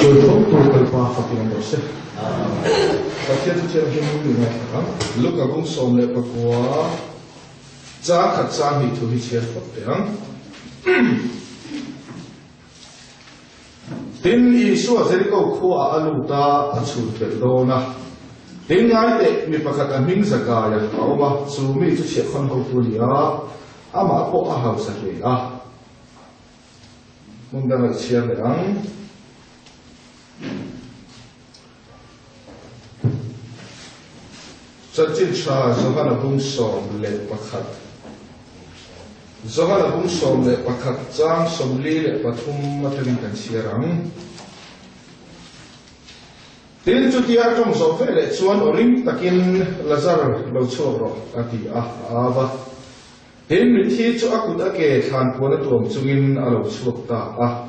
tôi không tôi cần qua phát triển được chứ và khi tôi chơi game như này lúc nào cũng sống lại bậc quá giá khát giá thì tôi chơi phát triển tin Isu sẽ có khoa aluta asul perdo na tin ngay để mi pakat aming zakaya ama sumi tu siap khon kau tulia ama ko ahau sakwe mung dah siap yang Sajid Shah Zohana Bung Som le pakat Zohana Bung Som le pakat Zang Som Li le patum mataling kan siarang Tin chu tiar trong zo fe le chuan oring takin lazar lo choro ati ava tin mi thi chu akut ake than pona tuam chungin alo chuak ta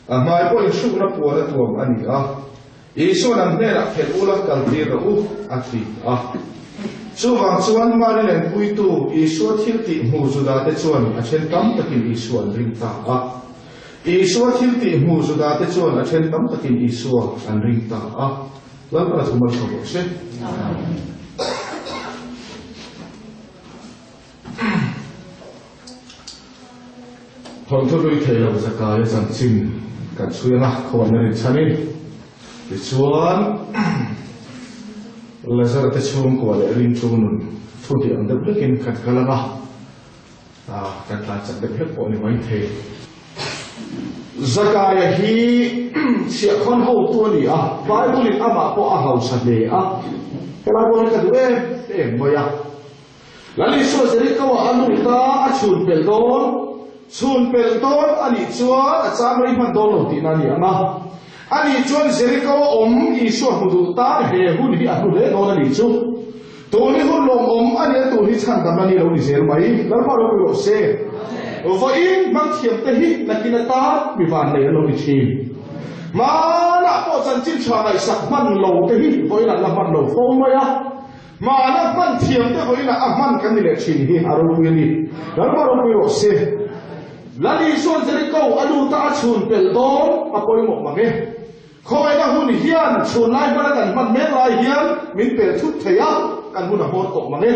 mai po in shu na pona tuam ani isu nam ne la khel ula kal ti ro ati chu wang chuan ma len pui tu isu thil ti mu zu da te chuan a chen tam takin isu an ring ta Isu thil ti mu zu da te chuan a chen tam takin isu an ring ta lan para thumal khabo se thon thu lui thei lo zakaya chan chin kan chuina khon na ri chani ti chuan lazar te chung ko le ring chung nun thu ti ang de blekin kan kalanga kan ta chan de phek ko ni mai thei Zakaya hi siya kon ho tu ni Bible in ama po ahau sa le kala bo ka duwe moya lali so seri ka wa anu ta chun peldon ani chua a chamai man don lo ti na ni ama ani chuan seri ka wa I so hudu ta he hu ni anu le no ni chu to ni hu lom ani to ni chan da ni lo ni ser mai la pa ro se Voi mang thiam te hi na kinata mi van nei lo ni thi ma na po chan chin chha nai sak man lo te hi voi la man lo fo ma ya ma na man thiam te voi na man kan ni le chin hi aro pu ni dal ma ro pu se la li son se ko adu ta chun pel don a poi mo ma ge khoi na hun hian chun lai ba kan man me lai hian min pel thut theya kan hun a hot ko ma ge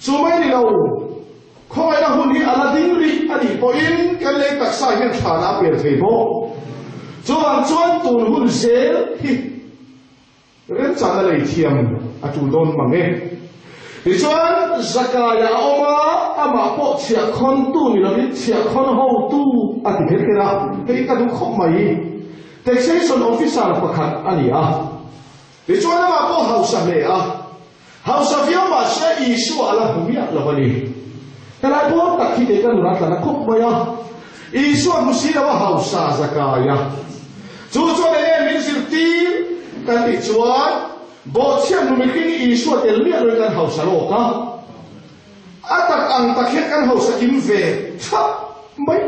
chu mai ni lo khoi na hun hi alading ri ani po in kan le tak sa hian thana per thei bo chuan tun hun zel hi ren chana lei thiam atu don mange ti chuan zakaya oma ama po chia khon tu ni lo ni chia khon ho tu ati kera hei ka du khop mai taxation officer pakhat ani ti chuan ama po house le house of yama she isu ala humia lawani Kalau pun tak kita kan orang tanah kok bayar, isu mesti ada hausa zakaya. Cucu ini misal tim kan dijual, bocah mungkin isu terlihat dengan hausa loka. Atak angtak kan hausa kimve, baik.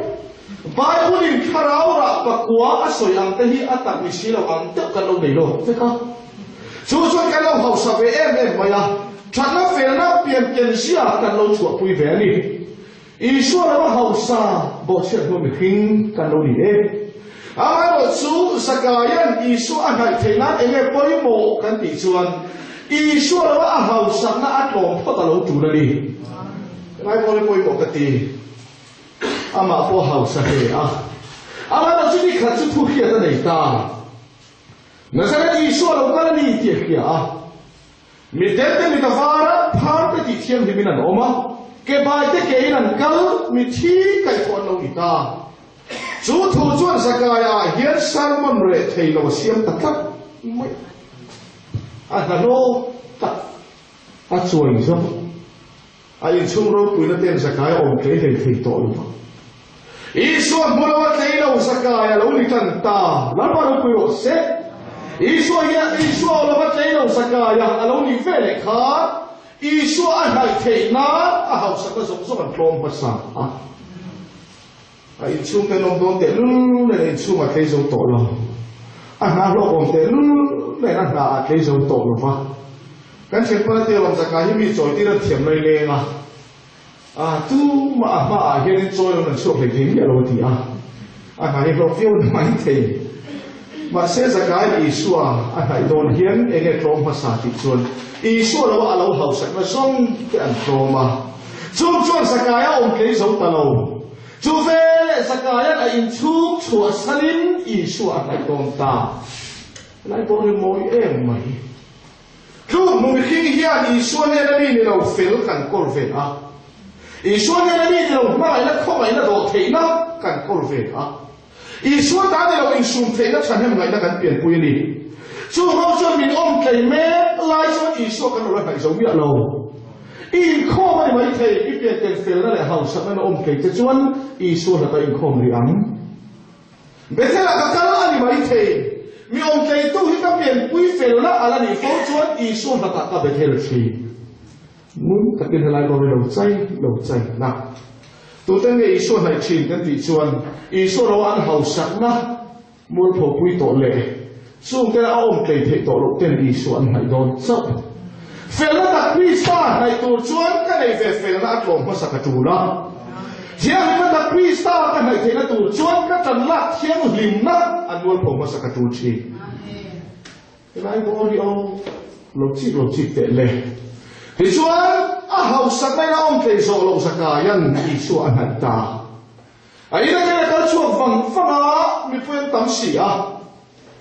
Baik pun karau rak pakua asoi angtahi atak misilau angtak kalau nilo, fika. Cucu kalau hausa BM bayar. Thana felna pian sia kan lo chua pui ve ni isu la hausa bo che ho mi king kan lo ni ama lo chu sakayan isu anai theina enge poi mo kan ti chuan isu la hausa na atom pho ta lo tu na ni mai poi mo ka ti ama po hausa he ama lo chu ni kha chu thu khia ta nei ta na sa isu la ka ni ti khia Mitete mitavara parte di tiam di minan oma ke baite ke inan kal mithi kai kon lo ita chu thu chuan zakaya hian salmon re theilo siam tak mai no tak chuan so ai chung ro puina ten zakaya om ke thei to lo isu mulo theilo zakaya lo ni tan ta la pa ro pu se Isu lo bat lei lo sakaya alo ni vele kha isu a hai theina a hausa ka zong zong an tlom pasa ai chung te long don te lu le chung a thei zo to lo na lo om te lu le na thei zo to lo fa kan chen pa te lo sakaya mi choi ti ra thiam lai le nga tu ma hian choi lo na chuak le thei ya lo ti ha hi lo fiu mai thei mà sẽ ra cái Isua anh hãy đồn hiến anh nghe trộm mà sa thị chuan Isua lâu à lâu hậu sạch mà xong cái anh trộm mà chung chuan sa cái ông cái giống ta lâu chú về sa cái là in chúc chùa salim Isua anh hãy đồn ta lại đồn môi em mày chú mùng khi hiền Isua này là đi đâu phèn cần cột về à Isua này là đi đâu mà lại là không phải là đồ thế nào cần cột về à Isua ta này là in sum thế nó chẳng hem lại là cần biển quỳ đi chú họ cho mình ôm cái mẹ lại cho Isua cái nó phải giống như lâu in khó mà mấy thầy cái biển cái phèn nó lại hậu sắc nó ôm cái cho chuan Isua là cái in khó mà đi ăn bây giờ là cái anh mấy thầy mi ông cái tu hi cái biển quỳ phèn nó à là đi phô chuan Isua là cái bây giờ thì muốn cái tiền lại còn đầu chay nào tụi tên này Isua này chìm cái thị chuan Isua đâu ăn hậu sắc na muốn phổ quy tổ lệ xuống cái ông cái thể tổ lục tên Isua ăn hay đón sắp phèn nó đặt quy sa này tụi chuan cái này về phèn nó ăn lồng mà sạc chủ đó thiêng nó đặt quy sa cái này thì nó tụi chuan cái trần lạc thiêng lim nát ăn muốn phổ mà sạc chủ chi cái này có đi ông lục chi tệ lệ thì chuan hậu sắc này là ông thầy sổ lồng sắc cả nhân Isua anh hận ta ấy là cái chuột vàng phăng á mi phun tắm xỉ à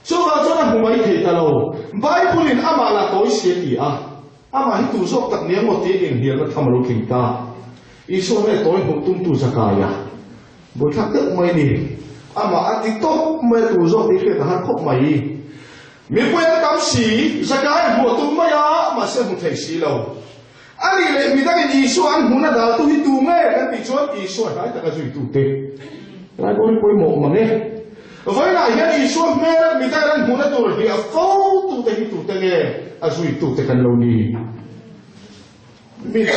chuột là chuột là hùng mấy thầy ta lâu Bible in ama là tối xỉ đi à ama hít tu dốc tận niệm một tí điển hiền là tham lâu kinh ta Isua này tối hùng tung tu sắc cả ya bữa thắc tức mấy nè ama ăn tí tốt mấy tu dốc đi khi ta hát khóc mấy mi phun tắm xỉ sắc cả mùa tu mấy á mà sẽ hùng thầy xỉ lâu anh ấy lại mi ta cái Isua anh hùng là đào tu hít tu nghe cái bị chuột Isua lại ta cái gì tu tê lại có cái mộ mà nghe với lại hiện Isua nghe mi ta anh hùng là tu thì phô tu tê nghe à duy tu tê cần lâu đi mi ta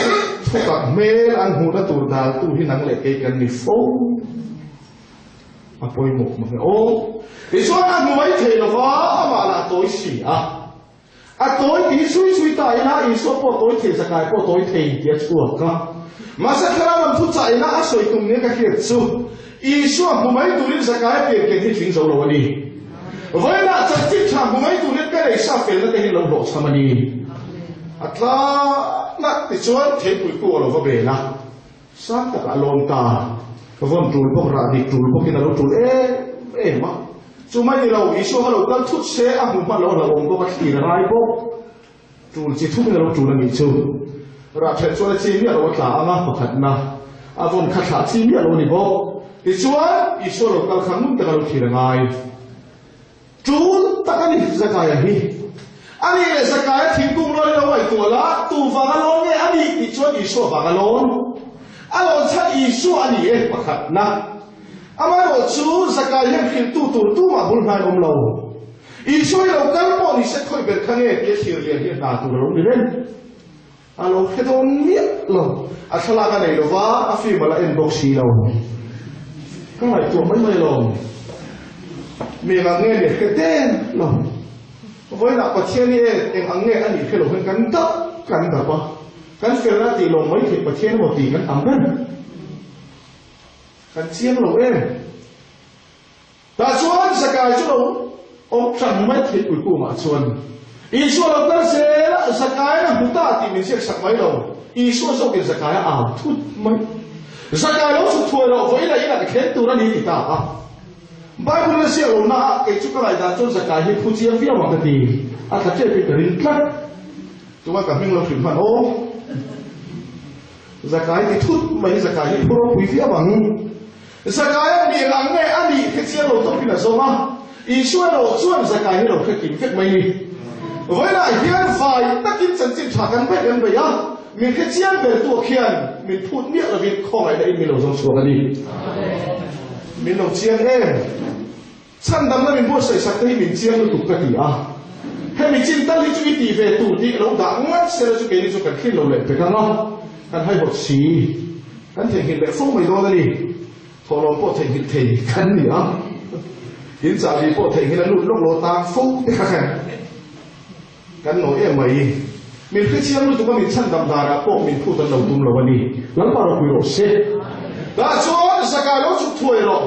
cái mê anh hùng là tu đào tu thì năng lệ cái cần đi phô à cái mộ mà nghe ô Isua anh hùng mấy thế là vả mà là tối xỉ à tối tí suy tại na Isua po tối thế sa cái po tối thế tiệt chuột cả mà sẽ khá làm phút chạy na soi tung nhé cái kia su Isua hùng mấy tu lên sa cái tiền cái thì chuyển dầu lâu đi với na chắc chắn thằng hùng mấy tu lên cái này sao phải là cái lâu độ sao mà đi à na thì chuột thế cuối cùng là vào bể na sáng cả lon ta vâng trùi bốc ra đi trùi bốc cái nào trùi mà chú mấy người lâu Isua lâu cái thút xe à hùng mà lâu là ông có cái gì là ai bốc trùi chỉ thút cái lâu trùi là nghỉ chú ra chuyện cho là chi miết lâu cả anh á thật na à vốn khát khát chi miết lâu này bốc thì Isua lâu cái khăn cái lâu thì là ngay chú ta cái gì ra cái gì anh ấy ra cái thì cũng nói lâu vậy tuổi lá tu vàng lon nghe anh ấy thì Isua vàng lon anh lon chắc Isua anh ấy mà thật na ama lo chú zakai hem khil tu mà bul hai lâu Isua lo kal po ni se khoi ber khange ke khir le hi na tu lo ni ren alo khedon mi lo a thala ka nei lo wa a fi mala inbox si lo ka hai tu mai lo mi ga nge le kheten lo với là có thiên nhiên em ăn nghe anh thì khi lo hơn cắn đập ba cắn phèn là thì lo mấy thì có thiên một tí cắn ấm hơn kan chiang lo em ta chuan sa kai chu lo om chang mai thit ui ku ma chuan Isua lo ta se sa kai na huta ti min se sak mai lo Isua so ke sa kai a thut mai sa kai lo su thua lo với lại là khen tu ra ni ta a Bible se lo na ke chu ka lai da chuan sa kai hi phu chiang via ma ka ti a tha che pi rin tlat tu ma ka ming lo thim man o sa kai ti thut mai sa kai hi phu ro pui via bang Zakai mi lang nghe anh đi cái chiếc lỗ tóc là sao mà Isua lỗ chuan Zakai lỗ cái kín phết mấy với lại hiện phải tất nhiên chân chính trả căn phết gần vậy á mình cái chiếc về tua khiên mình phút miệng là việc khó lại đây mình lỗ giống xuống đi mình lỗ chiếc em chân đâm là mình mua sợi sắt đây mình chiếc nó tụt cái gì à hay mình chinh tăng đi chú ý tỉ về tụt đi lỗ đã ngắt sẽ là chú cái đi chú cần khi lỗ lệ phải không cần hay bột xì cần thể hiện lệ phong mày đó đi thọ lon bộ thành hình khăn gì á hiện giờ thì bộ thành hình là lụt lốc lô ta phúc cái nói em mày mình cứ chiêm luôn tụi mình chăn đầm đà đã bộ mình phụ tận đầu tung là đi lắm bao giờ quy lộ xe đã cho Zakai lỗ chụp thuê rồi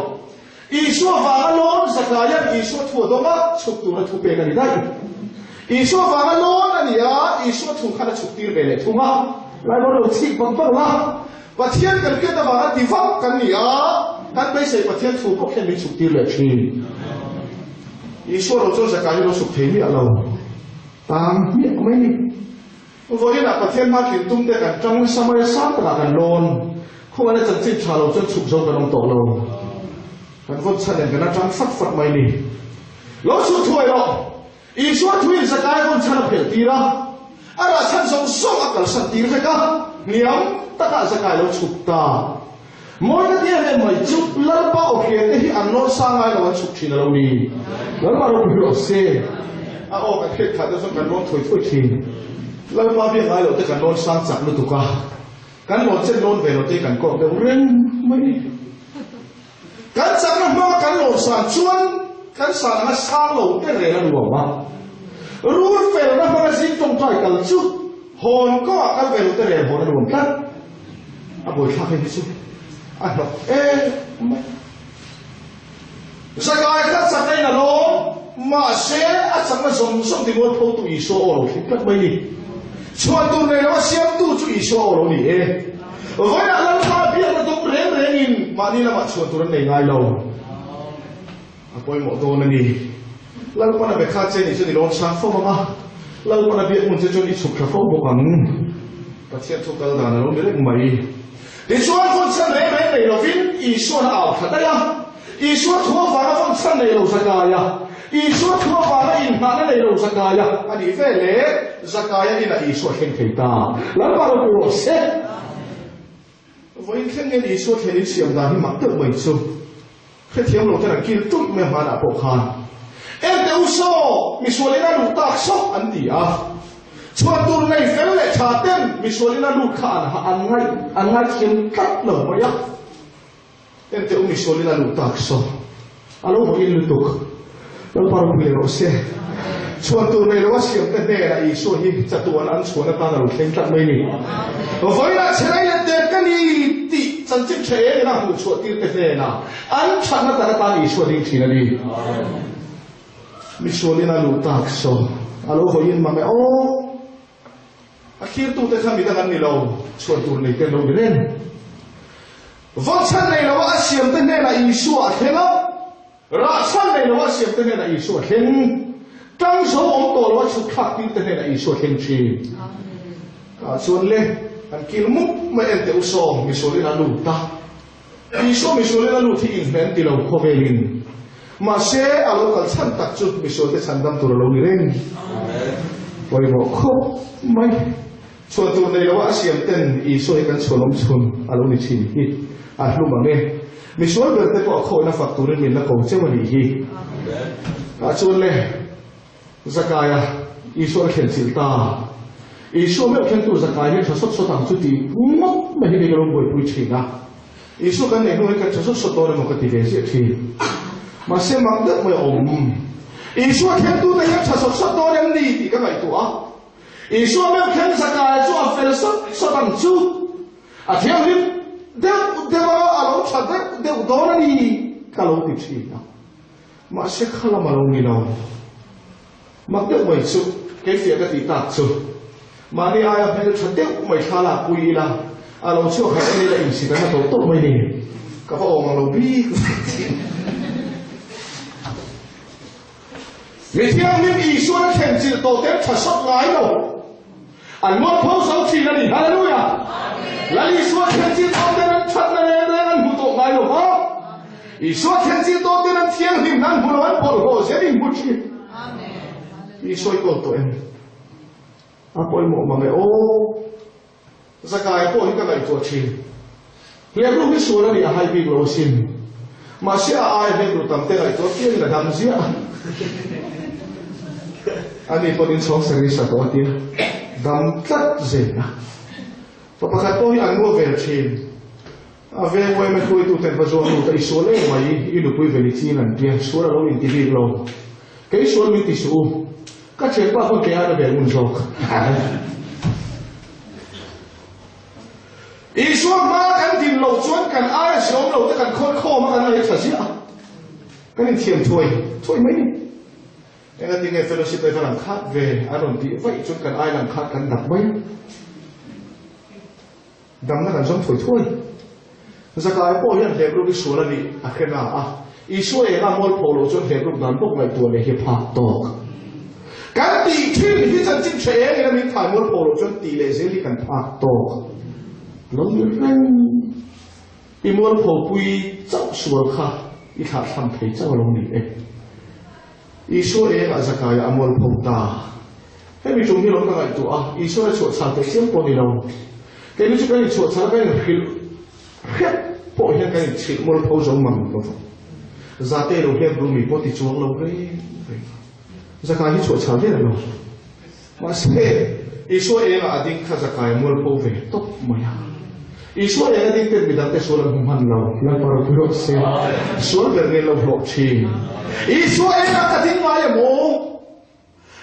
Isua vàng lỗ Zakaya Isu thua doma chuk tu na thu pe kan dai Isu wanga lon ani ya Isu thu khana chuk tir be le thunga lai bo lo chi bang bang la pathian kan ke da wanga divak kan ni ya kan be sei pathian thu ko khen ni chuk tir le thi Isu ro cho Zakaya lo chuk the ni alo tam mi mai ni voi na pathian ma kin tum te kan tang samay sa ta kan lon không ai chân chim chả lâu chân chụp dâu cái nông tổ lâu, anh vẫn chân đèn cái nát trắng phát phát mày nè, lỗ chụp thuê đó, ý số thuê sẽ cái vẫn chân phải tì ra, anh là chân sống sống ở cái sân tì ra cả, niệm tất cả sẽ cái lỗ chụp ta, mỗi cái gì này mày chụp lỡ bao kia thì anh nói sang ai là vẫn chụp chỉ là lâu đi, lỡ bao lâu bị lỗ xe, cái thiết thật là cái nón thuê thì, lỡ bao biết ai là cái nón sang chặt luôn tụ cả. Kan lo chen non ve lo te kan ko de ren mai kan sang na ma kan lo san chuan kan sa na sang lo te re na lo ma ru fe na ma sin tong tai kal chu hon ko kan ve lo te re hon na lo kan a bo tha ke chu a no Zakaya kan sa kai na lo ma se a sang na som som ti mo pho tu I so lo ki kat mai ni chuan tu này nó xem tu chú ý số rồi nhỉ, với lại làm sao biết là tu rèn rèn in mà đi làm mà chuan tu này ngay lâu, quay một đồ này nhỉ, làm con là bị khát chết thì cho đi lon sáng phong mà, làm con là biết muốn cho đi chụp cái phong bộ bằng, cái chuyện chụp cái đó là nó biết mày, thì chuan con chân rèn rèn này là vin ý số là ảo thật đấy à, ý số thua vào nó con chân này là Zakaya. Isu thua vào nó in hạt nó này đâu Zakaya, anh đi về lẽ Zakaya đi là Isu khen thầy ta, làm bao lâu rồi sẽ, với khen nghe Isu khen đi xem ra thì mặc tự mình xuống, cái tiếng lộ thế là kia tụt mẹ mà đã bộc hàn, em đều số, mình số lên là lụt tạc sốc anh đi à, chuan tuần này phèn lệ trả tiền, mình số lên là lụt khàn anh ngay khiến cắt lở vậy á, em đều mình số lên là lụt tạc sốc, alo một in lụt tục. Lalu para pemilik Rusia, suatu relasi yang terdekat isu ini jatuhan ansuan tanah rutin tak meni. Walaupun saya yang terdekat ni ti sanjip saya nak musuh ti terdekat na, ansan nak tanah isu ini cina ni. Misalnya lalu tak so, lalu hoin mame akhir tu terkam di tangan ni lau, suatu ni kan lau beren. Vaksan ni lau asyam terdekat isu akhirnya. Ra san này nó xem tới này Isu khen, trong số ông tổ nó chụp khắc tin tới này Isu khen chi, xuân lên, anh kêu múc mà em tiêu so, mình số lên là lụt ta, Isu mình số lên là lụt thì in hẹn thì lâu khó về liền, mà sẽ ở lâu cần chăn tắc chút mình số để chăn đâm tụi lâu lên, vậy mà khóc mấy, xuân tụi này nó xem tên Isu cái xuân ông xuân, ở lâu đi chi đi, lúc mà nghe. Mình xuống được tới có khối là phật tu nên mình là cầu chế mà đi hi, chuan le, Zakaya, Isu khen chịu ta, Isu mấy khen tu Zakaya hết cho xuất thằng chút thì mất mà hiện nay cái ông bồi bùi chỉ na, Isu cái này nuôi cái cho xuất to là một cái tỷ lệ dễ thì, mà xem mặc được mới ổn, Isu khen tu này hết cho xuất to nên đi thì cái này tu á, Isu mấy khen Zakaya cho phải xuất thằng chút, theo như Dewa alam chadek dewa dona ni kalau dicina, masih kalau malu ni lau, maknya mai su, kefir ke tidak su, mani ayam hanya chadek mai kalah kui lah, alam su hari ini dah isi karena tutup mai ni, kapa orang lebih, Mestinya ni Isu nak kensil totem tersak lain lau, almut pau sau cina ni, haleluya. Lalu Isu kensil totem chat nan butuh ngai lo, ha? Isu kensil totem nan tiang lim nan bulawan polho, jadi buci. Isu ikut totem. Apa yang mau mangai? Zakaya pun kita lagi tuaci. Lihat lu Isu lah dia hai big losin. Masih ayah big lu tamte lagi tuaci ni dah damzia. Ani pun insong seri satu hati. Damkat zena. Papakat po ang mo verchin. Ave mo me ko itu tempa zo no ta isole mai ilu pui velicinan dia sura lo inti lo. Kay sura mi tisu. Ka chepa ko kaya na be un jok. Isu ma kan din lo chuan kan ai som lo ta kan khol kho ma kan ai thasia. cái này thiềm thôi mấy em là tiếng fellowship đây phải làm khác về anh đồng tí vậy chúng cần ai làm khác cần đặt mấy đâm nó cần giống thôi giờ cái bộ hiện hệ lúc đi xuống là đi khen là Isu là một phổ lộ cho hệ lúc đàn bốc ngày tuổi này hiệp hạ tổ cái tỷ thiên thì chân chính trẻ người ta mình thải một phổ lộ cho tỷ lệ dễ đi cần hạ tổ nó như thế đi một phổ quy cháu xuống khá ít khá thầm thấy cháu lòng đi Isu là giờ cái một phổ ta thế vì chúng như nó cái ngày tuổi Isu là chuột sạt tới chiếm bao nhiêu đâu cái lúc cái chuột sạt cái này khép bộ hiện cái chỉ một phổ giống mầm đâu giá tê đầu hiện rồi mình có thể chuông lâu cái giá cả như chuột cháo thế nào mà sẽ Israel là định khá giá cả mua bao về tốt mà Israel là định tiền bị đặt số là không hẳn lâu là bảo được sẽ số về nên lâu lộ chi Israel là cái tính mai mồ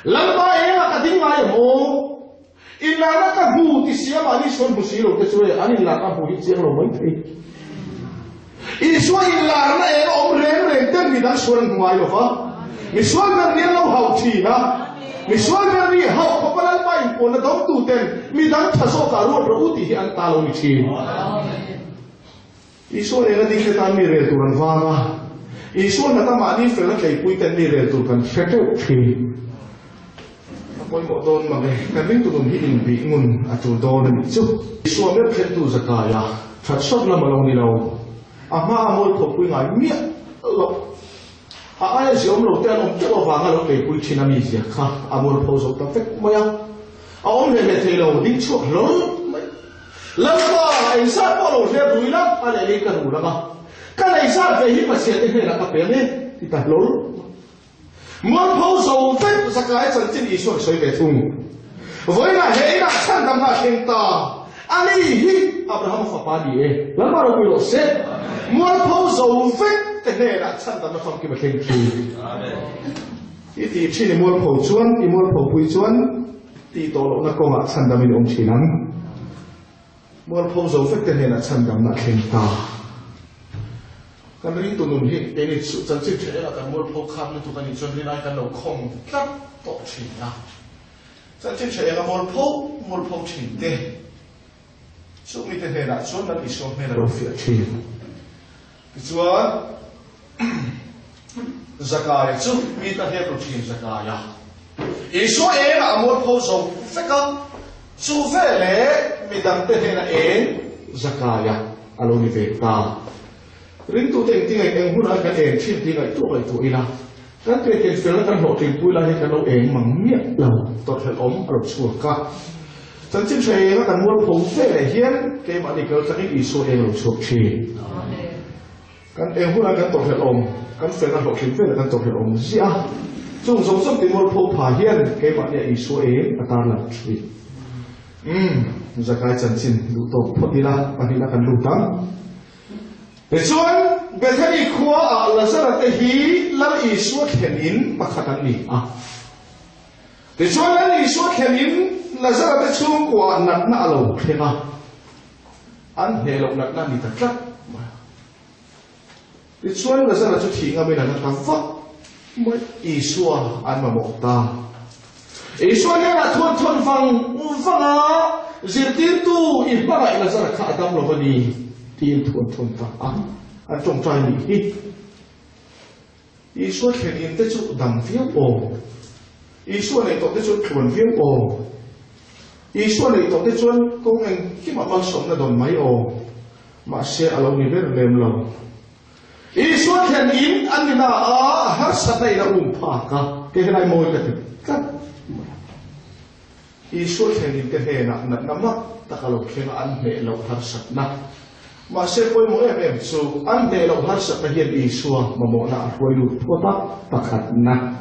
lần ba là cái tính mai mồ in là cái bù thì xia mà đi xuân bù xí rồi cái số này anh là cái bù thì xia rồi mấy thấy Israel là cái ông rèn tên bị đặt số là ngoài rồi phải Israel là nên lâu hậu thì na Israel là đi hậu có bao nhiêu bài của nó đóng tụ tên bị đặt thà số cả luôn rồi thì anh ta lâu thì Israel là đi cái ta mi rèn tụ lần vàng Israel là ta mà đi phải là cái quy tên mi rèn tụ cần phép theo thì mỗi một đồn mà cái linh tụ đồng hiện bị nguồn chủ đồn là bị chút Israel biết phép tụ giặc cả thật sốt là mà lâu đi lâu mà một thuộc quy ngài miệng ai giống đầu tiên ông chưa vàng là cái quy trình làm gì cả một phố giống ta phép mấy ông này thấy lâu đi chuột lớn lần qua anh sát bao lâu sẽ đuổi lắm anh lại đi cần đủ lắm cái này sát về hít mà xịt thế này là cái bé này thì ta lớn một phố giống phép ra cái chân chân ý xuân soi về thùng với là hệ là chân tâm hạ thiên ta anh ấy hít Abraham phải ba đi lần nào cũng được sẽ một phố giống phép thế này là chân tâm nó không kịp khen khi thì chỉ một phố chuan thì một phố quy chuan thì tổ lộ nó công chân tâm mình ông chỉ nắng một phố giống phép thế này là chân tâm nó khen ta cái này tụi mình hiện cái này sự chân chính thế là cái một phố khám nên tụi mình chuẩn bị lại cái đầu không cắt tổ chỉ na chân chính thế là một phố chỉ thế số mình thế này là số là bị số này là đồ phiền chỉ chuan zakaya chu mi ta he routine zakaya Israel là một phố giống phép cơ chu về lẽ mi đăng tên là zakaya alo ni về ta rin tu tiếng tiếng anh hôn anh cái chuyện tiếng anh tụi là cái chuyện phim là cái lộ trình vui là cái lộ anh mắng miệng lâu tốt hơn ống ở chùa cả chân chính xây là cái một phố về hiến cái mà đi cái cái Israel ở chùa chi cái hôn anh cái tốt hơn ống cái phim là lộ trình về là cái tốt hơn ống gì chúng sống thì một phố phá hiến cái mà đi Israel ở ta làm chi giờ cái chân chính đủ tốt phật đi là cái đủ tăng để chuan về thế đi khóa là sao là cái hí là Isu khen in mà khát ăn đi để chuan là Isu khen in là sao là cái chung của nát nát lâu thế mà anh hệ lâu nát nát đi thật chắc để chuan là sao là chút thì ngay bên là nó vấp mới Isu anh mà một ta Isu này là thuần phăng diệt tiên tu ít bao lại là sao là khát tâm lâu đi tiền thuần ta anh trông trai nhỉ Isu khen in tới chỗ đằng phía ồ Isu này tới chỗ thuần phía ồ Isu này tới chỗ công anh khi mà bao sống là đòn máy ồ mà xe ở lâu như thế là mềm lòng Isu khen in anh đi na hát sát này là phá cả cái này môi cái cắt Isu khen in cái này nặng nắm mắt ta kalau khen anh mẹ lâu hát sát na mà sẽ coi mỗi em số anh để lâu hát sạch là hiện Isu mà mỗi nào coi lụt thua ta khát na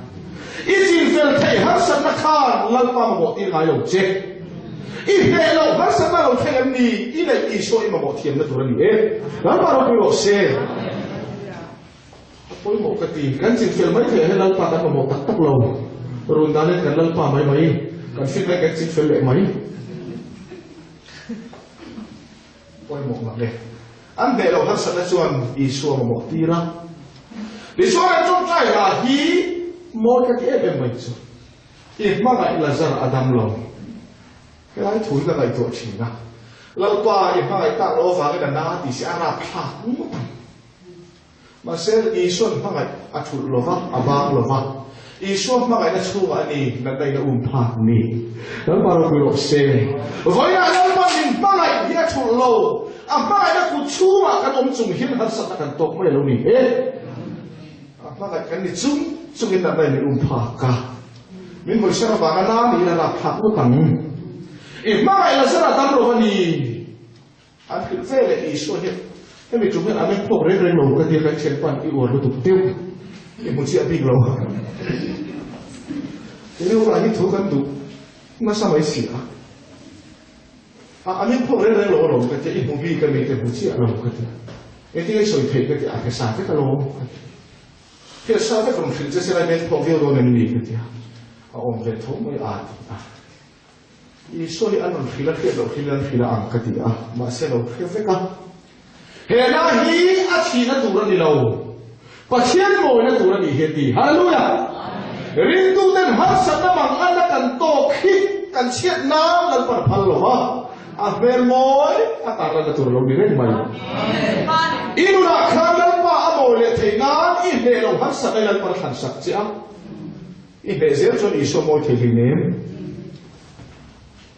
ít gì về thấy hát sạch là khan lần mà mỗi tiếng ngày lâu chết ít để lâu hát sạch là lâu thấy em đi ít để Isu mà mỗi tiếng nó tụi đi lần mà nó coi lâu xe coi mỗi cái gì cái gì về mấy thế lần mà ta mỗi tắc lâu rồi ta lên cái lần mà mấy cái phim này cái gì về lại mấy coi mỗi mặt này anh để lâu hát sạch là chuan Isu mà một tí ra đi số này trong trái là hi một cái em mình chứ ít mà lại là giờ Adam lòng cái này thúi là cái tuổi chín à lâu qua ít mà lại ta lo vào cái đàn na thì sẽ ăn phạt mà sẽ ý xuân mà lại thụt lo vào vang lo vào ý xuân mà lại là chua anh đi là đây là phạt nè đó mà nó bị lột xe với là lâu qua mình mà lại thì thụt lo mà lại là cú chua mà cái ông chung hiến hắn sắp thành tốt mới lâu nè mà lại cái này chung hiện tại đây là phạt cả mình mới xem vào cái nào thì là phạt của thằng ít mà lại là sẽ là tâm lo nè anh cứ về lại ý xuân hiện cái mình chúng mình ăn phổ đấy rồi lẩu cái tiền cái chén toàn cái uổng nó tụt tiêu thì một chuyện bình lẩu thế nếu là những thứ cần đủ nó sao mới xỉa ăn phổ đấy rồi lẩu cái tiền một vi cái mình thì một chuyện lẩu cái tiền cái sợi thịt cái tiền cái sản cái lẩu cái sản cái còn thịt sẽ là mình phổ phiêu đồ nên gì cái tiền ông về thấu mới ý số ăn khi là ăn cái tiền mà sẽ lẩu cái cái hệ na hi a chi na tu ra ni lo pa chian mo na tu ra ni he ti hallelujah rin tu ten har sa na mang an kan to khi kan chiat na lan par phal lo ha a ver moi a ta ra tu lo ni re mai inu na khan lan pa a mo le thei na I he lo har sa lan par khan sak chi a I he zer chon I so mo thei ni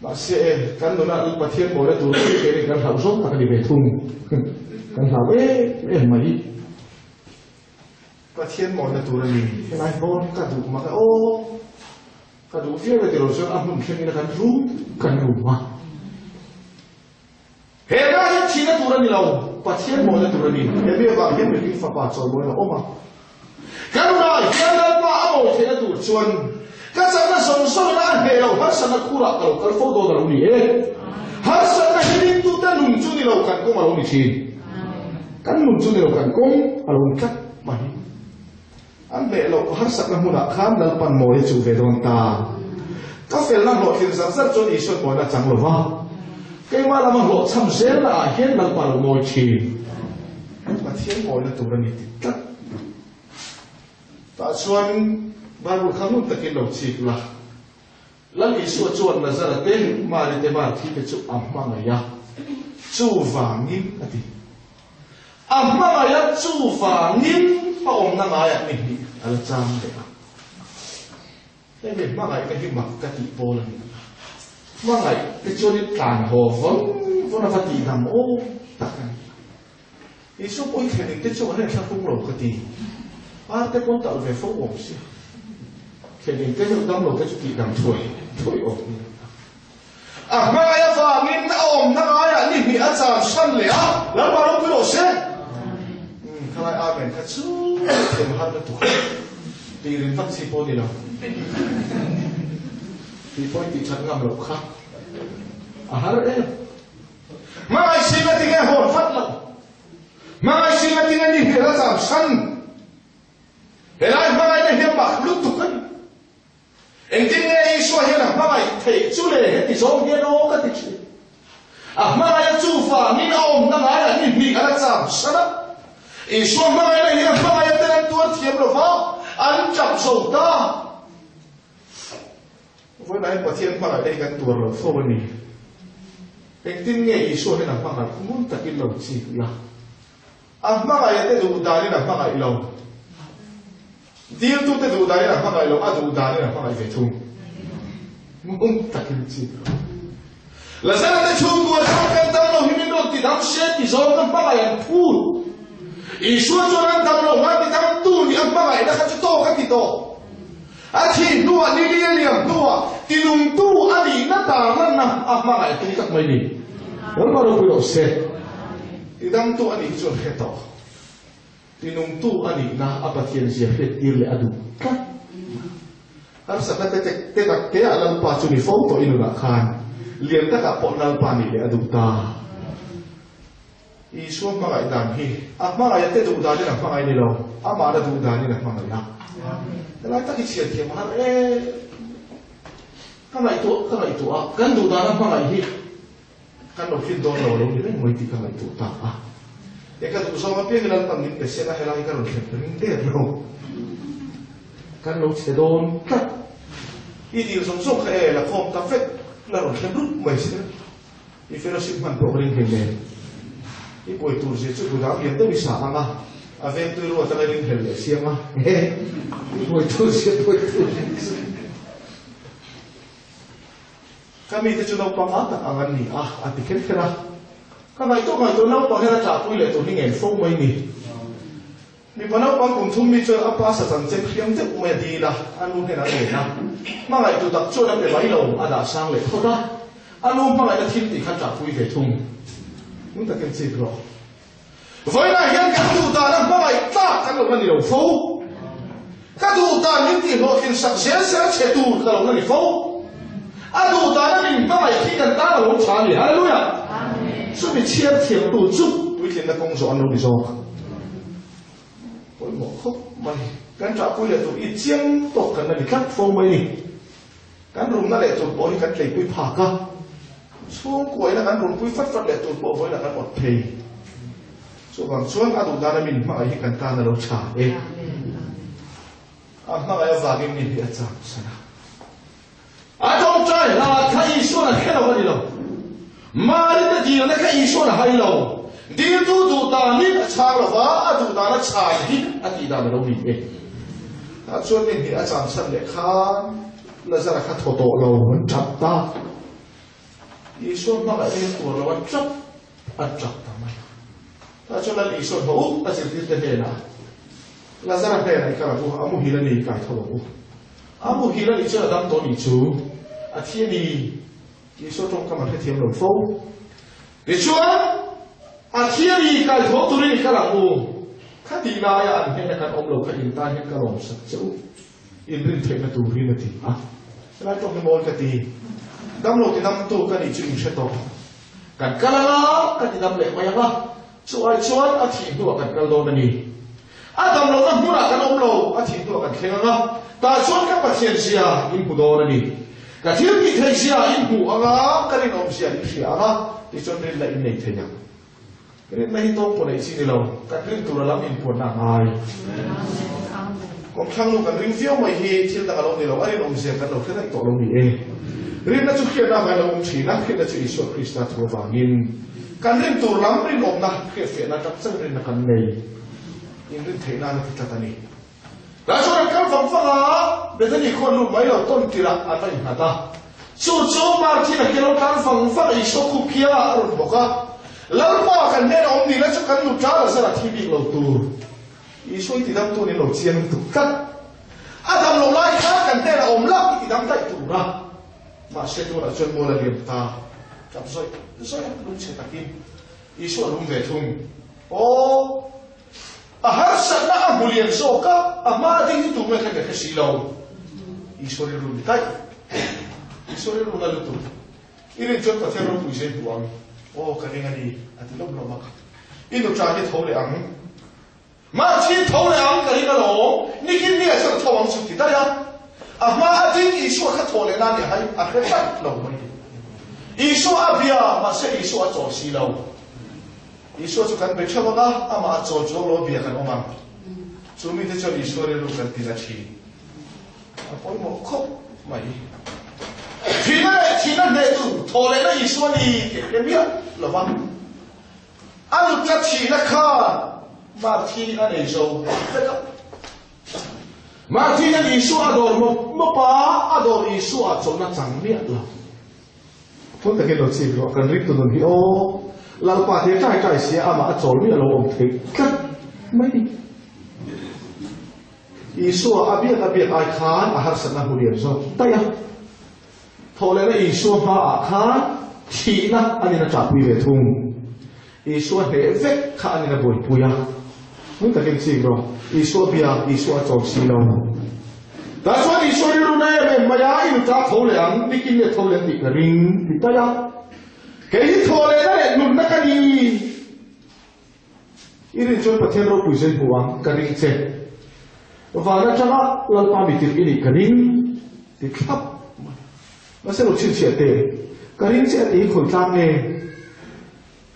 mà sẽ kan do na pa chian mo na tu ke kan hau so ta ni be thung kan hau mai pa thiên mòn là tụi này cái này bon cả tụi mà cái ô cả tụi phía về rồi cho ăn mình xem là kan rú kan rú mà hệ ra hết chỉ là tụi này lâu pa thiên mòn là tụi này cái bây giờ hiện mình phải bắt cho mọi người ôm mà cái này cái này pa ôm thì là tụi chuan cái sao nó sống sống là hệ lâu hết sao nó khu lạc lâu cái phố đồ là gì hết hết sao nó hiện tụi ta nung chung đi lâu kan cũng mà lâu đi chi kan nung chung đi lâu kan cũng mà lâu cắt mà anh bé lâu hết sắc là muốn khám là pan mồi chủ về đồn ta các phèn làm lộ thiên sản xuất cho đi xuất mồi là chẳng lộ vào cái mà làm lộ chăm sóc là hiện là pan mồi chi mà thiên mồi là tụi nó đi tắt ta xuân ba buổi khám luôn tất cả lộ chi là lần đi xuất chuột là ra là tên mà đi tên mà thì cái chụp ẩm mà này ya chu vàng nghiêm cái gì ẩm mà này ya chu vàng nghiêm mà ông năng ai à mình al cham de cái việc mà cái mặc cái tỷ vô là mà cái chỗ này tàn hồ vốn là phát tỷ nằm ô tất cả ý số bôi cái này cái chỗ này sao không lộ cái tỷ cái con tạo về phố ổn xí cái này cái chỗ đâm lộ cái chỗ tỷ nằm thổi ổn mà cái vàng in ông năng ai à mình ăn cham săn lẻแล้วมาลงไปโลเซ่ใครอาเป็นแค่ชูเต็มหันตัวตีเรื่องตั้งสิบปอนด์นี่เราตีปอนด์ตีชั้นงามหรอกครับอาหารเองมาไอซีมาตีแกหัวฟัดเรามาไอซีมาตีแกนี่เรื่องสามชั้นเฮ้ยมาไอเนี่ยเรื่องบักลุกตุกันเองตีแกอีส่วนเรื่องมาไอเทจูเลยเห็นที่สองเงี้ยโน้กันที่ชื่อมาไอจูฟ้านี่เอาหน้าไอนี่มีอะไรสามชั้นอีส่วนมาไอเนี่ยมาไอเต้นตัวเทียมหรอฟ้าอันจับส่งตาวันนั้นประเทศมาไอกันตัวเราโซวันนี้เองที่เนี่ยอีส่วนเนี่ยมาไอมุ่งตะกินเราจีบละมาไอเต้ดูดานี่นะมาไอเราดีลตัวเต้ดูดานี่นะมาไอเราดูดานี่นะมาไอเวทุงมุ่งตะกินจีบแล้วฉันได้ชูตัวทำกันตลอดหิมิโนติดำเช็ดที่โซนกันมาไอพูดอีส่วนนั้นทำลงมาที่ทำตู้นี่มาไอนะครับจะโตกันที่โตอาทิตย์นัวนี่เลี้ยงนัวที่ลุงตู้อันนี้น่าตามันนะมาไอตุ้งตักไม่ดีแล้วมาเราคุยกับเสร็จที่ทำตู้อันนี้จนเหตุต่อที่ลุงตู้อันนี้นะอาบัติยันเสียเหตุอีเลอดูกันอาศัยแต่เตะลังปาจุนิฟงตัวอินุนักขานเลี้ยงตะกับปนลังปานี่เลอดูตาอีส่วนมาไอดามฮีมาไอเตดูดานี่นะมาไอนี่เรามาได้ดูดานี่นะมาไอนะแต่ละตั้งที่เชียร์เทียมมาข้างในตัวกันดูดานะมาไอฮีกันเราคิดโดนเรานี่ไม่ไม่ตีข้างในตัวตา cái tụ số mà biết là tầm những cái xe là hay là cái rồi thiệt mình tiếc đâu cái lỗ chế đồn cắt ý điều sống sốc hay là phong cà phê là rồi thiệt rút mấy xe ý phải là sự hoàn bộ lên hình này ý buổi tụ sẽ chút buổi giáo hiện tới bị xả mà à về tôi rồi ta lại lên hình để xem mà ý buổi tụ sẽ buổi tụ kami itu cuma pamata angan ni tiket kira kami itu nau panggil cakui le tu ni ngel fong mai ni panau pang kum thum mi cun apa sajan cek hiam cek umai di lah anu kena na mangai tu tak cun apa mai lo ada sang le thoda anu mangai na thil ti khan cakui ve thum mun ta ken cik ro voi na hian ka tu ta na mangai ta kan lo ni lo fo ka tu ta ni ti lo kin sak se che tu ka lo ni fo adu ta na min mangai thi kan ta lo cha ni hallelujah是你切天路住，每天的工作按照你说，我冇哭咪，跟住每日做一張多緊你咳風咪，跟住那嚟做保你跟嚟杯拍噶，錯過那跟住杯忽忽嚟做保佢那跟我皮，做講專阿杜達那面乜嘢跟單那老茶誒，乜嘢話嘅面一陣先啊，阿總在那睇醫生啊，睇到乜嘢咯？Mari ta di na ka iso na hailo di tu ta ni cha la wa atu ta na cha hi ati da lo ni e ta chuan ni a cham san le kha la zara kha tho to lo mun chap ta iso ma ga e tu lo wa chap a chap ta mai ta chuan la iso ho a sil ti te na la zara pe na ka bu amu hi la ni ka tho lo amu hi la ni cha dam to ni chu a thi ni耶稣中干嘛去听龙风？你说啊，天里该头都里个人物，看地拉呀，你看看我们楼看人单那个龙神就，因人听那都里那地啊，那中的某个地，咱们楼地咱们都跟你去吃到，กันกันละกันที่ทำเล็กมายังละช่วยอาทิตย์ตัวกันกันโลนั่นนี่อาทำเราต้องพูดกันอมโลอาทิตย์ตัวกันเท่านั้นละแต่ช่วยกับประเทศเสียอินพุโดนั่นนี่กันที่มีเทเสียอินพุอ่ะกันนี่อมเสียอินเสียอ่ะที่ช่วยเรื่องอะไรอินในเทียงกันนี่ไม่ต้องคนไหนสิ่งนี้เรากันเรื่องตัวเราอินพุน่าอายก็ครั้งนู้นกันเรื่องเฟี้ยวไม่เฮียที่ต่างเราเนี่ยเราไอ้อมเสียกันเราแค่ได้ตัวเราเองเรื่องนั้นจุดเขียนอะไรเราองค์ชีนักเขียนจุดอิสระคริสต์ตัวฟังยินการเรื่องตัวล้ำเรื่องอมนะเขียนเฟียนนะครับซึ่งเรื่องนักการเมืองยิ่งเรื่องเทน่าที่ตัดนี้แล้วช่วงการฟังอ่ะเดี๋ยวนี้คนรู้ไหมเราต้นกีฬาอะไรนะตาจู่ๆมาที่นักกีฬาการฟังอิสระคุกเขียนอะไรบอกว่าแล้วมากันเนี่ยอมนี่แล้วช่วงการรู้จ้าเราสละทีวีเราตัวอิสระที่ทำตัวนี้เราเชียงตุกกันอาทำเราไล่ฆ่ากันเนี่ยอมลักที่ทำได้ตัวนะมาเช็ดตัวจนมัวละเลียมตาจับซอยลุงเช็ดตะกินอีส่วนลุงเวทุงโอ้อาหารสัตว์น่ะบุเรียนโซกะอามาดิ้งตัวไม่เคยเกิดสีเหลาอีส่วนลุงได้อีส่วนลุงนั่นตัวอีเรื่องจนประเทศเราปุยเสียหวังโอ้กันยังไงดีอันที่ล้มลงมาอีหนุ่มจ่าที่ท้องเลยอังมาที่ท้องเลยอังกันยังไงหรอนี่กินเนี่ยฉันท้องสุดที่ได้ยังอามาดิ้งอีส่วนข้าท้องเลยนั่นเนี่ยให้อาเคยไปลงมาอีส่วนอาเบียมาเสียอีส่วนจ่อสีเหลาอีส่วนจุกันไปเชื่อว่าอามาจ่อโลเบียกันออกมาจู่มีแต่เจ้าอีส่วนเรื่องกันที่ละชีอาพอหมดครบไม่ที่นั่นเนี่ยตู้ท้องเลยนั่นอีส่วนนี่เบียหรอวะอันจะชีนะคะมาที่อันนี้โจ้มาที่นั่นอิสุอาดอร์มป้าอาดอร์อิสุอาจงนั่งจังเมียละทุกแต่เกิดสิ่งว่ากันริบตัวนี้โอ้เราป่าเทียใจเสียอามาจงเมียเราอมเทกันไม่ดีอิสุอาเบียไอคานอาหารสัตว์น่าหุ่นเรียนโซ่แต่ยังทอเลยนะอิสุมาอาคานที่นั่นอันนี้น่าจับวิเวทุงอิสุเหเวกข้าอันนี้น่าบวยปุยะทุกแต่เกิดสิ่งว่าอิสุเบียอิสุอาจงสีเราแต่ส่วนอิสุรู้เนี่ยเป็นมายาอินทราทอเลยอังนี่กินเนี่ยทอเลยติดกระดิ่งติดตายะแค่ที่ทอเลยนั่นแหละนุ่นนักกันดีอีเรื่องจนประเทศเราปุยเส้นหัวกระดิ่งเสร็จว่าแล้วจะว่าเราปาบิติอินิกระดิ่งติดครับมาเสร็จเราชื่อเสียเตะกระดิ่งเสียตีคนตามเนี่ย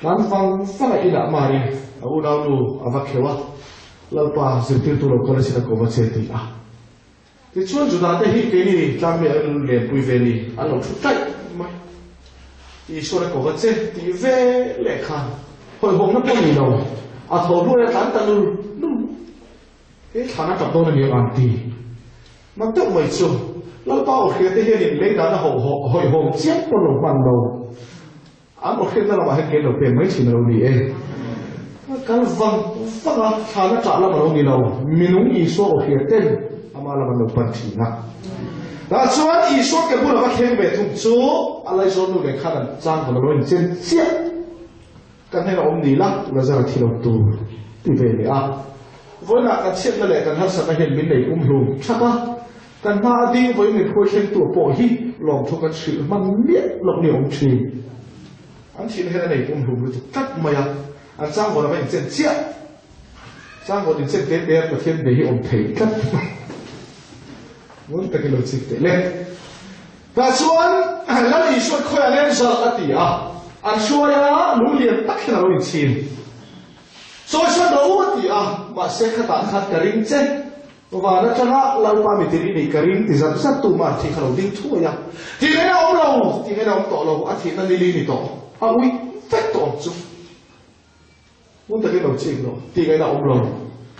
การฟังอะไรอีกละมาเนี่ย u nau nu avakhewa lalpa zirtir tu lo kola sita ko va cheti a ti chuan juda te hi ke ni tlambe le pui ve ni alo thu tai mai i sore ko va che ti ve le khan hoi hong na pon ni lo a tho lu ya tan tan lu e thana tap do na ni an ti mak tok mai chu lalpa o khia te hi ni le da na ho hoi hong chiang pon lo ban lo am o khia na la ma he ke lo pe mai chin lo ni e kan vang a thana ta la ma lo ni lo minung i so o khia ten ama la man lo pan thi na da chuan i so ke bu la ka khem be thum chu alai so nu le khan chang ko lo in chen chia kan he om ni la la za thi lo tu ti ve le a voi na ka chet na le kan har sa ka hen min nei lu thaka kan ma di voi mi phoi khen tu po hi long thu ka chi man mi lo ni om chi an chi he nei lu tu tak ma ya an chang ko la ba in chen chia chang ko in chen te te ka khem de hi om thei kat muốn ta cái lộ trình để lên và chuan lần ý xuân khơi anh em giờ cái gì à anh xuôi á lũ liền tắc cái nào liền chìm rồi xuân đâu thì à mà sẽ khát tán khát cái ring chết và nó cho nó lâu ba mươi tiếng này cái ring thì rất rất tù mà thì khẩu đinh thua ya thì cái nào ông lâu thì cái nào ông tỏ lâu à thì nó đi đi tỏ à ui phép tỏ chút muốn ta cái lộ trình rồi thì cái nào ông lâu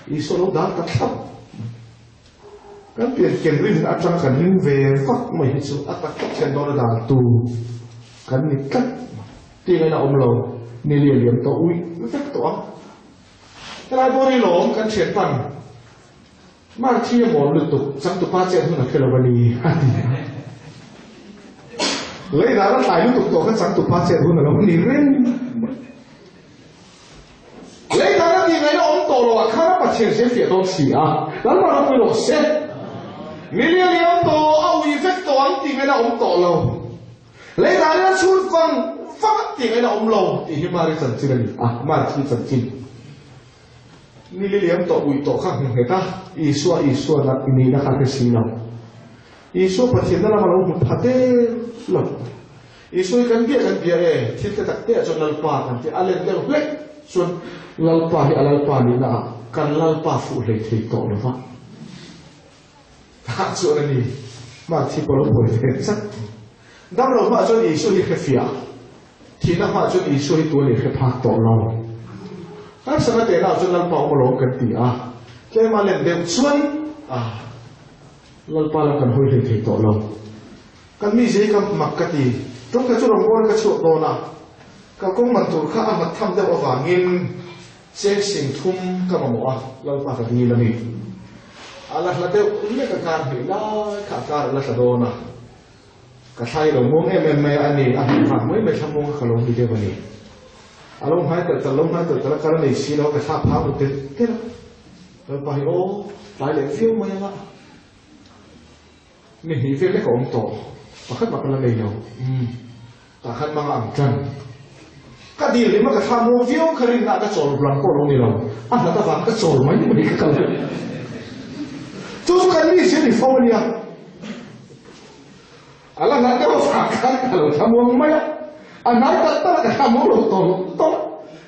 ý xuân lúc đó tắc thấp kan pian ken rin atang kan rin ve fak mai hi chu atak chen do da tu kan ni kat ti ngai na om lo ni liam to ui vek to cái bo ri lo kan chen pan ma thi mo lu tu chang tu pa chen hu na khelo bani lấy ra nó lại lu tu to kan chang tu pa chen hu na lo ni rin lấy ra nó ni ngai na om to lo kha na pa chen se fie do chi a dan ma lo lo se million liam to au effect to ang ti ngai na om to lo lấy ra nó chun phang phak ti ngai na om lo ti hi ma ri chan chin ni a ma thi chan chin million liam to ui to kha he ta isua na ni na kha ke si lo isua pathian na ma lo mu phate lo isua kan bia e thil te tak te chon lal pa kan ti alen de hle chon lal pa hi alal pa ni na kan lal pa fu le thei to lo wa ta chu ni ma thi ko lo poi the chak dam lo ma chon isua hi khe fia thi na ma chon isua hi tu le khe phak to lo kan sana te na chon lal pa mo lo kan ti a ke ma len dem chuan a lal pa la kan hoi le thei to lo kan mi je kam mak ka ti trong cái chỗ đồng quân cái chỗ đó là cái công mặt tổ khác mặt tham gia vào vàng in sẽ sinh thum cái mà mua lâu ba cái gì là gì là tiêu những cái càng bị la cả càng là sao đó nè cái sai đồng muốn em anh này anh phản mới tham muốn cái lồng đi chơi vậy lồng hai tự lồng hai tự cái này xí nó cái tháp pháo một tí thế đó rồi bài ô lại lại phiêu mà nhá mình hiểu về cái công tổ và khách mặt là đầy nhau, ta khách mang ăn chân, cái điều này mà cái tham ô phiếu cái này là cái chỗ làm cổ lông này rồi, anh là ta làm cái chỗ mấy cái này cái này, chú cái này sẽ đi phô đi à, anh là cái mà phản cái là tham ô mấy á, anh nói ta là cái tham ô lông to,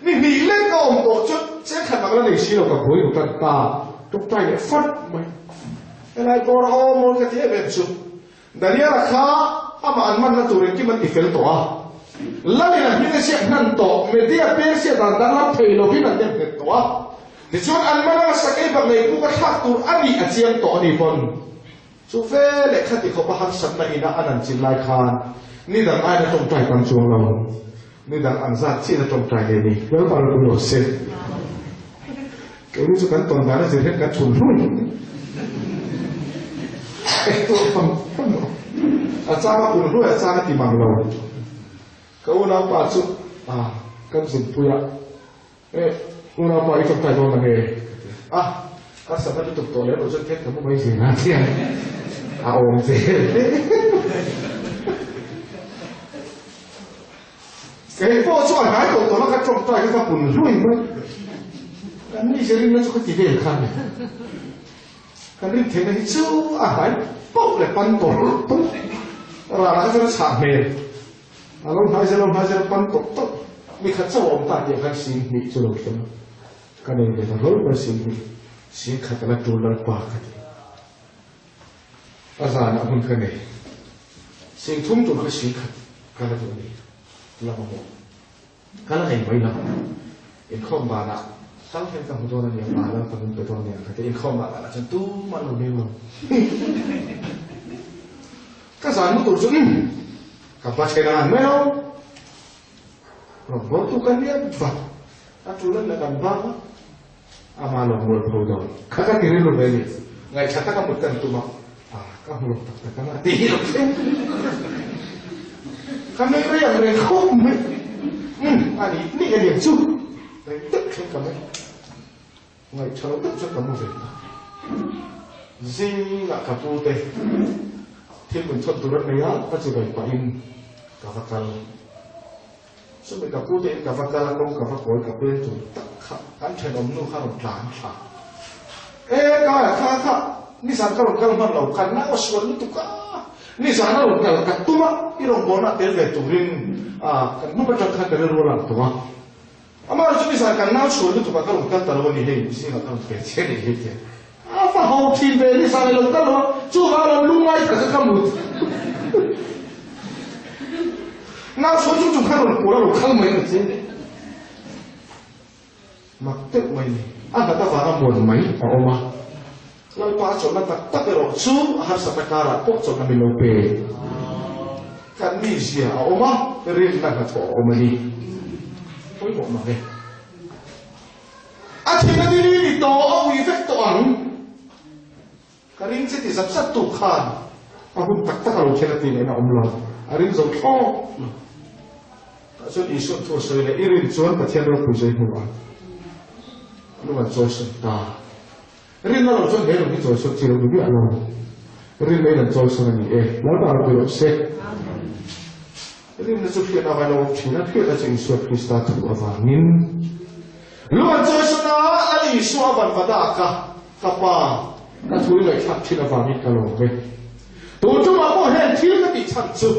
mình đi lên cái ông tổ chức sẽ khách mặt là đầy xí rồi cái khối của ta, chúng ta lại phát mấy, cái này có là ô một cái thế bên chung. Dari là khá ama anh man na turin ki man ifel to a lani na hine se nan to media pe se dan dan la thei lo ki nan dem to a ti chuan an mana sa ke bang nei ku ka thak tur ani a chiam to ani pon chu ve le khati kho pa han sat na ina anan chin lai khan ni dang ai na tong tai kam chuang lo ni dang an za chi na tong tai le ni wel pa lo lo se ke ni chu kan ton da na se het ka chun ru acara unru acara di Manglau. Kau nampak tu, kan sempuya. Nampak itu tak tahu lagi. Kan sampai tutup toilet, ujuk dia kamu main sini nanti ya. Om sih. Cái bộ cho gái của tôi nó cái trong tay cái bùn ruồi mới. Cái này sẽ lên nó cho cái gì để khăn. Cái này thế này chứ đấy. Bốc lại bắn tổ tốt, là cái nó sạc mềm, lông hai giờ bắn tổ tốt, mình khát sâu ông ta thì khát xin bị cho được không? cái này để nó lối xin khát là trù là quả cái giờ nó không cái này xin thúng tụi nó xin khát cái là tụi này là một cái là này mấy lắm in không bà nào tăng thêm cả một đôi là nhiều bà là phần một đôi nhiều cái in không bà là chân tu mà nó nhiều cái giờ nó tụi chúng cả ba cái nào mấy đâu rồi bố tu cái biết vật chú lên là gần ba á mà lòng người hồi đầu các cái này luôn vậy ngày chắc các một cần tu mà các hồ tập các cái tí rồi cái này cái này không mấy anh ấy ní cái điểm chung đấy tức trên cả mấy ngày cháu tức cho cả một việc gì là cả tu tê thiên mình thuận tu rất mấy á các chị bảy quả in cả vật cần số mình cả tu tê cả vật cần công cả vật cối cả bên chủ anh chơi ông nu khá một láng khá ê cái là khá ni sản các loại các loại lẩu khăn nát xuân tụ cả ni sản nó lẩu cả cả tua iron bona tel về tụ rin kan nu bắt khăn cái rồi làm tua ama chúng ni sản kan nát xuân tụ cả các loại các tàu ni hay xin là các cái chế này hết chứ phải học thì về ni sản lẩu các loại chú vào làm lung ngay cả các mụt nát xuân chúng khăn lẩu khăn mấy cái gì mặc tức mình anh ta vào buồn mấy ở oma nói qua chỗ nó tắt cái rồi chú har sát cả là tốt chỗ nó mình lopê cái gì gì ở oma cái riêng là chỗ oma đi thôi bộ mà về thì nó đi to ông ý phép toán cái riêng sẽ thì sắp sát tụ khan ông tắt cái rồi cái này là ông lo riêng giống to cho ý xuân thua sợi này riêng chuẩn và thiên đạo phụ giới hoa lúc mà trôi sông ta, riêng nó là trôi hết rồi, trôi sông chỉ là đúng vậy rồi, riêng mấy lần trôi sông này, nó bảo là tôi sẽ, riêng nó xuất hiện ở vài lâu, chỉ là hiện là chính xuất Christa thủ ở vàng nín, lúc mà trôi sông đó, anh ấy xóa bàn vật đã cả, pa, các thứ lại khác chỉ là vàng nín cả lâu vậy, tổ chức mà có hẹn thiếu cái bị chặn chụp,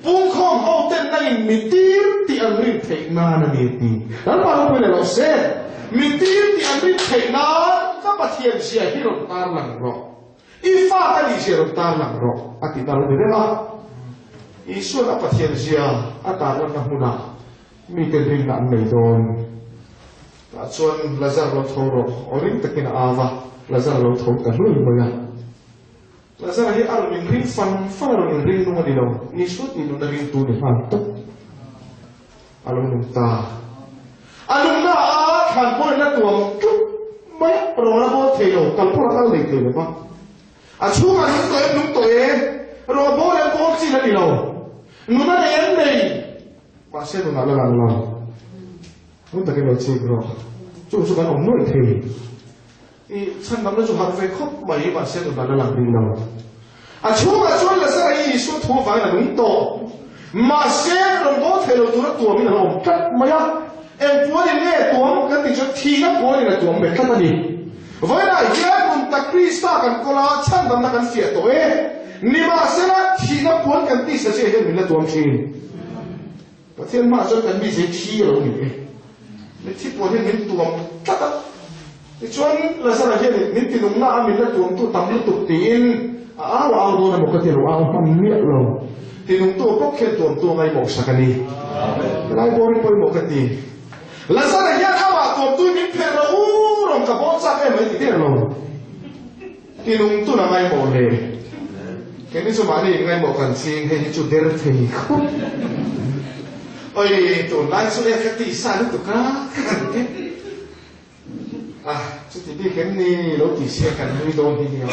bung không hậu tên này mình tiếc thì anh riêng thấy na là gì, đó là lúc này là sẽ mình tin thì anh biết thấy nó các bạn thiền sĩ khi lòng ta lặng rõ, ít pha cái gì lòng ta lặng rõ, anh ti ta luôn đấy mà, ít số các bạn thiền sĩ anh ta luôn nằm huna, mình cần riêng làm này rồi, ta chuan Lazar lo thâu rồi, ở riêng tất cả ava Lazar lo thâu cả luôn mà ya, Lazar hi al mình riêng pha rồi riêng luôn đi đâu, ít số thì nó riêng tu để hoàn tất, alung ta, alung na thành phố nó tuồng chút mấy rồi nó có thể rồi thành phố nó đang lịch được không? Chú mà đúng tuổi rồi bố em bố chỉ là đi đâu? Nó nói em này bà sẽ được làm lòng nó ta cái lời chỉ rồi chú chú cái ông nuôi thì chân nắm nó chú học về khóc mấy bà sẽ được làm đi lòng chú mà chú là sẽ là số thu phải là đúng tổ mà sẽ rồi bố thể rồi tụi nó tuồng mình là ông cắt mấy á em bố đi nghe tuồng cái tình cho thi nó bố đi là tuồng mệt cắt đi với lại cái mình ta Krista cần cô la chân đâm ta cần phiệt tội ni mà sẽ là thi nó bố cần tí sẽ hiện mình là tuồng thi và thiên mà cho cần bị gì thi rồi mình thi bố hiện mình tuồng cắt cái chuyện là sao là hiện mình thì đúng là mình là tuồng tu tắm liên tục tiền áo đồ là một cái tiền áo không miệng rồi thì đúng tu có khen tuồng ngay một sạc đi lại bố đi một cái tiền là sao là hiện áo tuồng tu mình phải là rồi cả bốn sạc em ấy thì thế rồi thì đúng tu là ngay một này cái này số mà đi ngay một cần xin hay chút đẹp thì không ôi tụi lại số này cái tỷ sao được tụi cá chút thì đi cái này lỗ tỷ xe cần nuôi đồn thì nhiều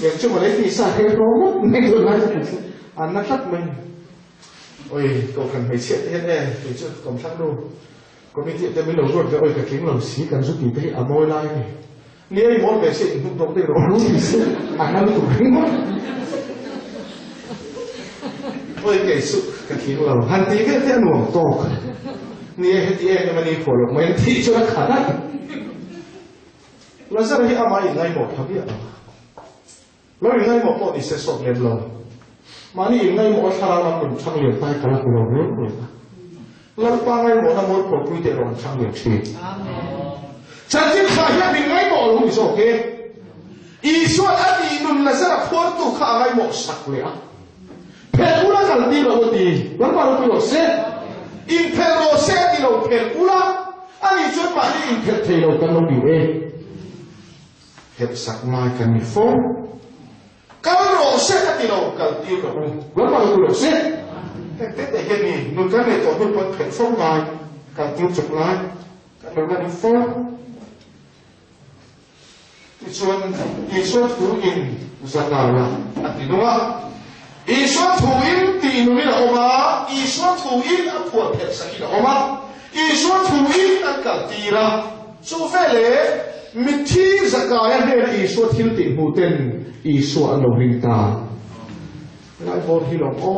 cái chút mà lấy tỷ sao cái đó mất nên tụi lại nó thắt mình ôi cậu cần phải chết hết này thì chứ còn thắt đâu có mấy chuyện tôi mới đầu ruột cái ôi cái kính lồng xí cần giúp tỷ thế môi lai này nếu anh muốn về chuyện không懂这种东西nó tụi kính mất ôi cái sự cái kính lồng hành tí cái thế nuông to nếu hết tí em mà đi phổ lộc mấy tí cho nó khả năng là sao thì ai mà ngay một thằng biếtแล้วยังไงหมอก็ดิเสสอบเรียนลงมานี่ยังไงหมอชาลามันช่างเรียนใต้กระเราเรื่องเลยแล้วป้าไงหมอทำมวยปลดคุยเตะรอนช่างเรียนชี chân chính khai hiện mình ngay bỏ luôn rồi kê Isua anh đi nun là rất khuất tu khá ngay một sắc lẽ phê ula khẳng đi lộ đi vẫn vào lộ xe in phê lộ xe đi lộ phê ula anh đi chút mà đi in phê thầy lộ cần lộ đi ê hết sắc mai cần đi phố cao lộ xe đi lộ cần đi lộ vẫn vào lộ xe thế để hiện đi nun cái này tổ nun vẫn phê phố mai cần tiêu chụp lại cần lộ đi phố Isuan thu in zakala atinua Isuan thu in tinumina oma Isuan thu in apuat sakina oma Isuan thu in akaltira so vele mithi zakaya he Isuan hilti huten Isuan lo rinta lai vor hilom o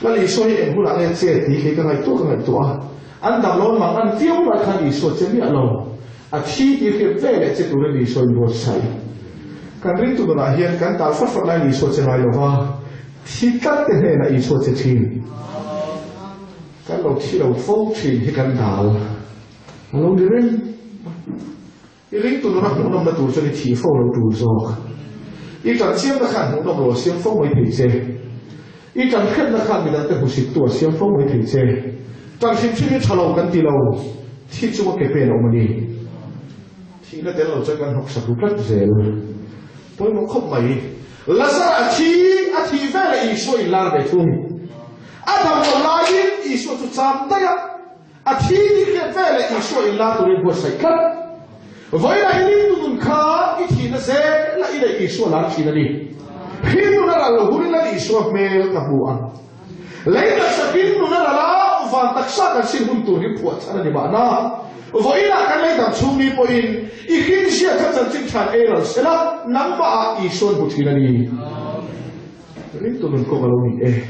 la Isuan en hula en se ti ke ka ngai tu an dam lon mang an fiu la khan Isuan chemi alo a thi ti ke vele che tu ni so bo sai kan rin tu na hian kan ta fa lai ni so che lai lo wa thi kat te he na I so che thin kan lo thi lo fo thin hi kan dal lo di rin I rin tu na no na tu so ni thi fo lo tu zo I kan chiam na khan no lo siam fo mai thi che I kan khet na khan mi da te hu si tu siam fo mai thi che kan sim chi ni thalo kan ti lo thi chu ke pe lo mani Thì nó tên là cho con học sạc rất dễ tôi muốn không mấy là sao à thì về là ý số in làm để thùng à thằng còn lại ý số tụt chạm tay à thì cái về là ý số in làm tụi mình buat sai cắt với lại ini tụi mình khá cái thì nó dễ là ý số làm thì nó đi khi tụi nó là huri là ý số mail tập buan lấy là sao khi tụi nó là van tác sát cái xin hung tụi nó buat sao đi bạn na với là cái này làm chung đi point ý kiến gì các dân chính thành error sẽ là nắm ba ý xuân một thì là gì nên tụi mình có cái lâu nhỉ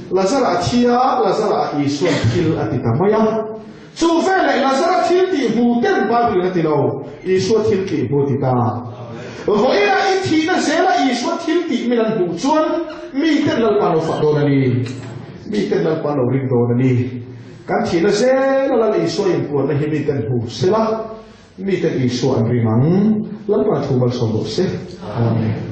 là sao là thia là sao là ý xuân kill ở thì tao mày chú phải lại là sao là thiên tỷ hù tên ba người thì đâu ý xuân thiên tỷ hù thì ta với là ý thì nó sẽ là ý xuân thiên tỷ mình làm hù chuan mi tên là pano phật đồ này mi tên là pano ring đồ này kan thi na se la la Isua in puan na hi mi ten hu se la mi ten Isua an ri mang lam ma thu mal so bo se amen